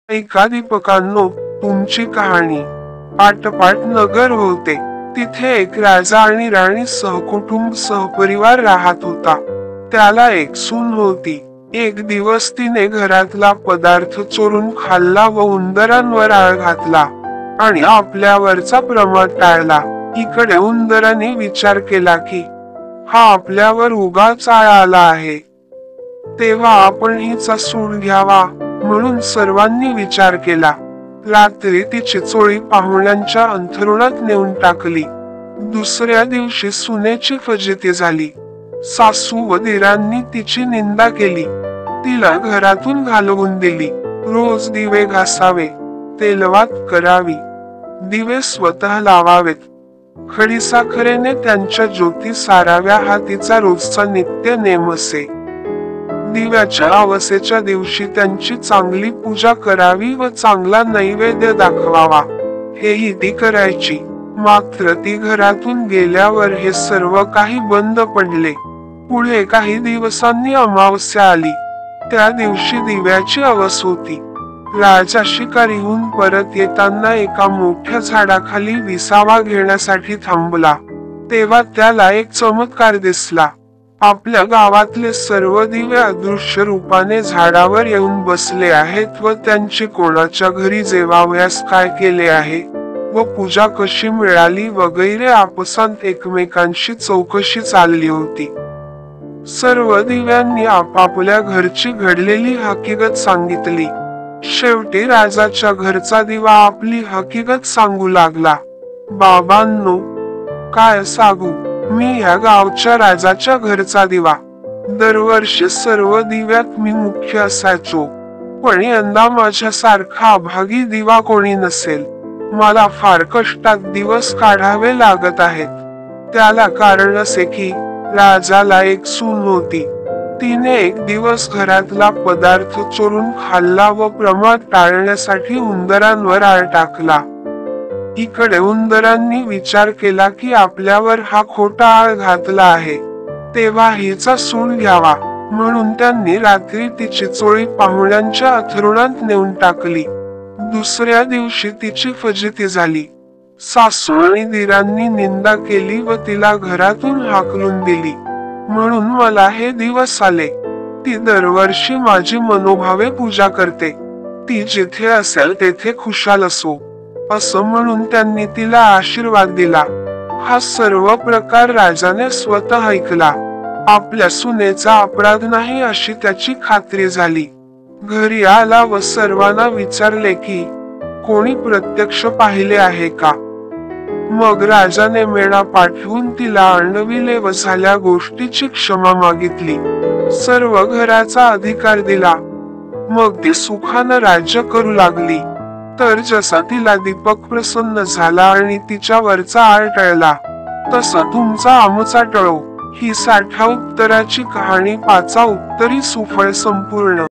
ऐका दीपकांनो, तुमची कहाणी. पाटपाट नगर होते. तिथे एक राजा आणि राणी सहकुटुंब सहपरिवार राहत होता. त्याला एक सून होती. एक दिवस तिने घरातला पदार्थ चोरून खाल्ला व उंदरांवर आळ घातला आणि आपल्यावरचा प्रमाद टाळला. इकडे उंदराने विचार केला की हा आपल्यावर उगाच आळ आला आहे, तेव्हा आपण हिचा सूड घ्यावा, म्हणून सर्वांनी विचार केला. रात्री तिची चोळी पाहुण्यांच्या अंथरुणात नेऊन टाकली. दुसऱ्या दिवशी सुनेची फजिती झाली. सासू व दिरांनी तिची निंदा केली. तिला घरातून घालवून दिली. रोज दिवे घासावे, तेलवात करावी, दिवे स्वतः लावावेत, खडीसाखरेने त्यांच्या ज्योती साराव्या, हा तिचा रोजचा नित्य नेम असे. दिव्याच्या अवसेच्या दिवशी त्यांची चांगली पूजा करावी व चांगला नैवेद्य दाखवावा, हेही ती करायची. मात्र ती घरातून गेल्यावर हे सर्व काही बंद पडले. पुढे काही दिवसांनी अमावस्या आली. त्या दिवशी दिव्याची अवस होती. राजा शिकारीहून परत येताना एका मोठ्या झाडाखाली विसावा घेण्यासाठी थांबला. तेव्हा त्याला एक चमत्कार दिसला. आपल्या गावातले सर्व दिवे अदृश्य रूपाने झाडावर येऊन बसले आहेत व त्यांची कोणाच्या घरी जेवावयास काय केले आहे व पूजा कशी मिळाली वगैरे आपसांत एकमेकांशी चौकशी चालली होती. सर्व दिव्यांनी आपापल्या घरची घडलेली हकीकत सांगितली. शेवटी राजाच्या घरचा दिवा आपली हकीकत सांगू लागला. बाबांनो, काय सांगू, मी या गावच्या राजाच्या घरचा दिवा. दरवर्षी सर्व दिव्यात मी मुख्य असायचो, पण यंदा माझ्यासारखा अभागी दिवा कोणी नसेल. मला फार कष्टात दिवस काढावे लागत आहेत. त्याला कारण असे की राजाला एक सून होती. तिने एक दिवस घरातला पदार्थ चोरून खाल्ला व प्रमाद टाळण्यासाठी उंदरांवर आळ टाकला. इकडे उंदरांनी विचार केला की आपल्यावर हा खोटा आळ घातला आहे, तेव्हा हिचा सूड घ्यावा, म्हणून त्यांनी रात्री तिची चोळी पाहुण्यांच्या अंथरुणात नेऊन टाकली. दुसऱ्या दिवशी तिची फजिती झाली. सासू आणि दिरांनी निंदा केली व तिला घरातून हाकलून दिली. म्हणून मला हे दिवस आले. ती दरवर्षी माझी मनोभावे पूजा करते. ती जिथे असेल तेथे खुशाल असो, असं म्हणून त्यांनी तिला आशीर्वाद दिला. हा सर्व प्रकार राजाने स्वतः ऐकला. आपल्या सुनेचा अपराध नाही अशी त्याची खात्री झाली. घरी आला व सर्वांना विचारले की कोणी प्रत्यक्ष पाहिले आहे का. मग राजाने मेणा पाठवून तिला आणविले व झाल्या गोष्टीची क्षमा मागितली. सर्व घराचा अधिकार दिला. मग ती सुखानं राज्य करू लागली. तर जसा तिला दीपक प्रसन्न झाला आणि तिच्यावरचा आळ टळला, तसा तुमचा आमचा टळो. ही 60 उत्तराची कहाणी 5 उत्तरी सुफळ संपूर्ण.